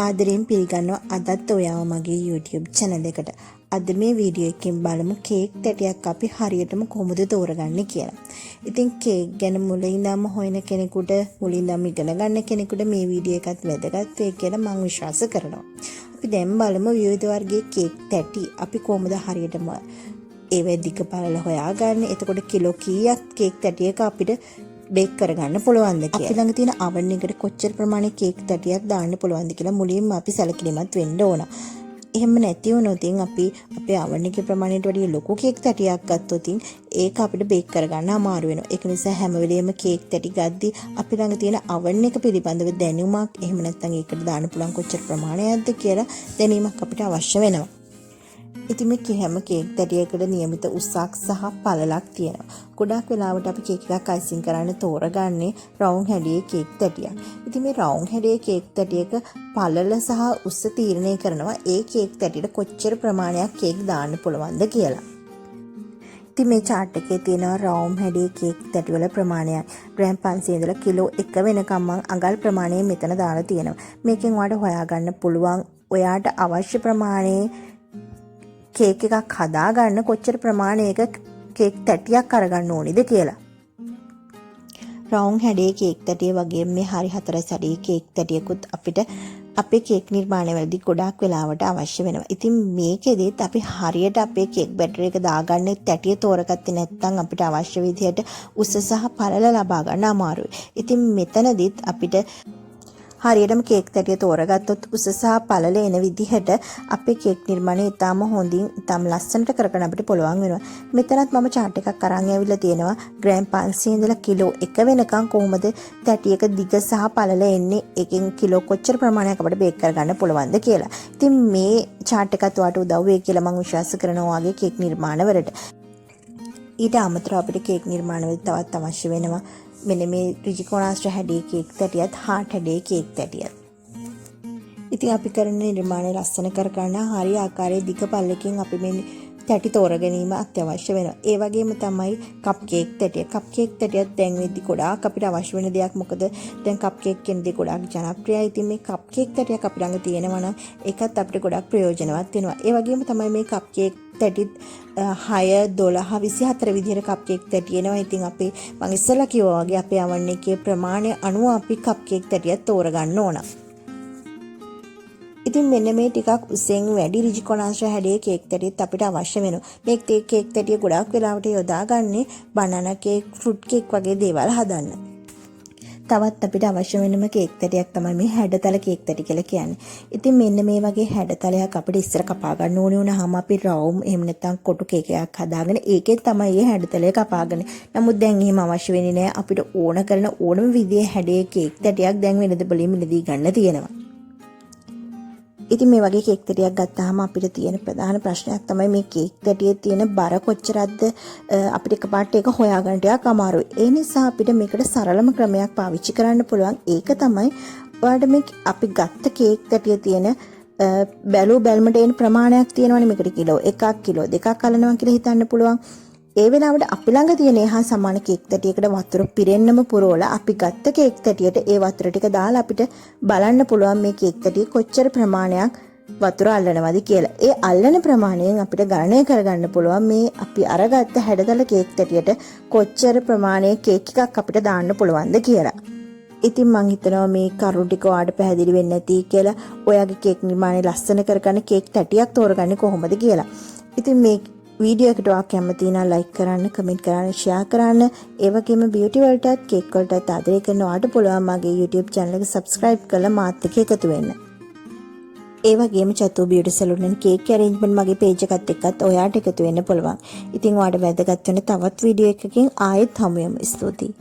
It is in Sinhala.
ආදරයෙන් පිළිගන්නවා අදත් ඔයාව මගේ YouTube channel එකට. අද මේ වීඩියෝ එකෙන් බලමු කේක් තැටියක් අපි හරියටම කොහොමද තෝරගන්නේ කියලා. ඉතින් කේක් ගැන මුලින්දම හොයන කෙනෙකුට මුලින්දම ඉගෙන ගන්න කෙනෙකුට මේ වීඩියෝ එකත් වැදගත් වෙයි කියලා මම විශ්වාස කරනවා. අපි දැන් බලමු විවිධ වර්ගයේ කේක් තැටි අපි කොහොමද හරියටම ඒවැ දිග පළල හොයාගන්නේ. එතකොට කිලෝ කීයක් කේක් තැටියක අපිට බේක් කරගන්න පුළුවන්ද කියලා. අපි ළඟ තියෙන oven එකට කොච්චර ප්‍රමාණයක කේක් තැටියක් දාන්න පුළුවන්ද කියලා මුලින්ම අපි සැලකිලිමත් වෙන්න ඕන. එහෙම නැති වුණොත් අපි අපේ oven එකේ ප්‍රමාණයට වඩා ලොකු කේක් තැටියක් ගත්තොත් ඒක අපිට බේක් කරගන්න අමාරු වෙනවා. ඒක නිසා හැම වෙලෙම කේක් තැටි ගද්දි අපි ළඟ තියෙන oven එක පිළිබඳව දැනුමක් එහෙම නැත්නම් ඒකට දාන්න පුළුවන් කොච්චර ප්‍රමාණයක්ද කියලා දැනීමක් අපිට අවශ්‍ය වෙනවා. ඉතින් මේ හැම කේක් තැටියකට නියමිත උසක් සහ පළලක් තියෙනවා. ගොඩක් වෙලාවට අපි කේක් එකක් අයිසිං කරන්න තෝරගන්නේ රවුම් හැඩයේ කේක් තැටියක්. ඉතින් මේ රවුම් හැඩයේ කේක් තැටියක පළල සහ උස තීරණය කරනවා ඒ කේක් තැටියට කොච්චර ප්‍රමාණයක් කේක් දාන්න පුළුවන්ද කියලා. ඉතින් මේ chart එකේ තියෙනවා රවුම් හැඩයේ කේක් තැටිවල ප්‍රමාණය. ග්‍රෑම් 500 ඉඳලා කිලෝ 1 වෙනකම් මම අඟල් ප්‍රමාණය මෙතන දාලා තියෙනවා. මේකෙන් ඔයාලට හොයාගන්න පුළුවන් ඔයාට අවශ්‍ය ප්‍රමාණයේ කේක් එකක් හදාගන්න කොච්චර ප්‍රමාණයක කේක් තැටියක් අරගන්න ඕනිද කියලා. රවුම් හැඩයේ කේක් තැටිය වගේ මේ හරි 4 සැඩේ කේක් තැටියකුත් අපිට අපේ කේක් නිර්මාණවලදී ගොඩාක් වෙලාවට අවශ්‍ය වෙනවා. ඉතින් මේකෙදිත් අපි හරියට අපේ කේක් බැටර් එක දාගන්නේ තැටිය තෝරගත්තේ නැත්නම් අපිට අවශ්‍ය විදිහට උස සහ පළල ලබා ගන්න අමාරුයි. ඉතින් මෙතනදිත් අපිට හරියටම කේක් තැටිය තෝරගත්තොත් උස සහ පළල එන විදිහට අපේ කේක් නිර්මාණය ඉතාම හොඳින් ඉතාම ලස්සනට කරගන්න අපිට පුළුවන් වෙනවා. මෙතනත් මම chart එකක් අරන් ඇවිල්ලා තියෙනවා ග්‍රෑම් 500 ඉඳලා කිලෝ 1 වෙනකම් කොහොමද තැටියක දිග සහ පළල එන්නේ එකෙන් කිලෝ කොච්චර ප්‍රමාණයක් අපිට බේක් කරගන්න පුළුවන්ද කියලා. ඉතින් මේ chart එකත් ඔයාලට උදව් වෙයි කියලා මම විශ්වාස කරනවා වගේ කේක් නිර්මාණවලට. ඊට අමතරව අපිට කේක් නිර්මාණවලදී තවත් අවශ්‍ය වෙනවා මෙන්න මේ ත්‍රිකෝණාශ්‍ර හැඩයේ කේක් තැටියත් හාට් හැඩයේ කේක් තැටියත්. ඉතින් අපි කරන නිර්මාණය ලස්සන කරගන්න හරි ආකාරයේ දිග පල්ලකින් අපි මේ තැටි තෝරගැනීම අත්‍යවශ්‍ය වෙනවා. ඒ වගේම තමයි කප් කේක් තැටිය. කප් කේක් තැටියත් දැන් වෙද්දි ගොඩාක් අපිට අවශ්‍ය වෙන දෙයක්. මොකද දැන් කප් කේක් කියන දේ ගොඩාක් ජනප්‍රියයි. ඉතින් මේ කප් කේක් තැටියක් අපි ළඟ තියෙනවා නම් ඒකත් අපිට ගොඩාක් ප්‍රයෝජනවත් වෙනවා. ඒ වගේම තමයි මේ කප් කේක් තැටිත් 6 12 24 විදිහට කප් කේක් තැටි එනවා. ඉතින් අපි මම ඉස්සෙල්ලා කිව්වා වගේ අපේ oven එකේ ප්‍රමාණය අනුව අපි කප් කේක් තැටියක් තෝරගන්න ඕන. ඉතින් මෙන්න මේ ටිකක් උසෙන් වැඩි ත්‍රිකෝණාශ්‍ර හැඩයේ කේක් තැටිත් අපිට අවශ්‍ය වෙනවා. මේ කේක් තැටිය ගොඩාක් වෙලාවට යොදාගන්නේ බනනා කේක්, ෆෘට් කේක් වගේ දේවල් හදන්න. තවත් අපිට අවශ්‍ය වෙනම කේක් තැටියක් තමයි මේ හැඩතල කේක් තැටි කියලා කියන්නේ. ඉතින් මෙන්න මේ වගේ හැඩතලයක් අපිට ඉස්සර කපා ගන්න ඕනේ වුණාම අපි රවුම් එහෙම නැත්නම් කොටු කේක් එකක් හදාගෙන ඒකෙන් තමයි මේ හැඩතලය කපාගන්නේ. නමුත් දැන් එහෙම අවශ්‍ය වෙන්නේ නැහැ. අපිට ඕන කරන ඕනම විදිහේ හැඩයේ කේක් තැටියක් දැන් වෙනද බලෙ මිලදී ගන්න තියෙනවා. ඉතින් මේ වගේ කේක් තැටියක් ගත්තාම අපිට තියෙන ප්‍රධාන ප්‍රශ්නයක් තමයි මේ කේක් තැටියේ තියෙන බර කොච්චරක්ද අපිට එකපාරට ඒක හොයාගන්න ටිකක් අමාරුයි. ඒ නිසා අපිට මේකට සරලම ක්‍රමයක් පාවිච්චි කරන්න පුළුවන්. ඒක තමයි ඔයාලට මේ අපි ගත්ත කේක් තැටියේ තියෙන බැලුමට එන ප්‍රමාණයක් තියෙනවනේ. මේකට කිලෝ 1ක් කිලෝ 2ක් අලනවා කියලා හිතන්න පුළුවන්. ඒ වෙලාවට අපි ළඟ තියෙන එහා සමාන කේක් තැටියකට වතුර පිරෙන්නම පුරවලා අපි ගත්ත කේක් තැටියට ඒ වතුර ටික දාලා අපිට බලන්න පුළුවන් මේ කේක් තැටිය කොච්චර ප්‍රමාණයක් වතුර අල්ලනවද කියලා. ඒ අල්ලන ප්‍රමාණයෙන් අපිට ගණනය කරගන්න පුළුවන් මේ අපි අරගත්ත හැඩතල කේක් තැටියට කොච්චර ප්‍රමාණයක කේක් එකක් අපිට දාන්න පුළුවන්ද කියලා. ඉතින් මම හිතනවා මේ කරුණු ටික ඔයාලට පැහැදිලි වෙන්නේ නැති කියලා. ඔයාගේ කේක් නිර්මාණය ලස්සන කරගන්න කේක් තැටියක් තෝරගන්නේ කොහොමද කියලා. ඉතින් මේ වීඩියෝ එකට ඔයා කැමති නම් ලයික් කරන්න, කමෙන්ට් කරන්න, ෂෙයා කරන්න. ඒ වගේම බියුටි වලටත් කේක් වලටත් ආදරය කරන ඔයාට පුළුවන් මගේ YouTube channel එක subscribe කරලා මාත් එක්ක එකතු වෙන්න. ඒ වගේම Chathu beauty salon and cake arrangement මගේ page එකත් එක්කත් ඔයාට එකතු වෙන්න පුළුවන්. ඉතින් ඔයාට වැදගත් වෙන තවත් වීඩියෝ එකකින් ආයෙත් හමු වෙමු. ස්තුතියි.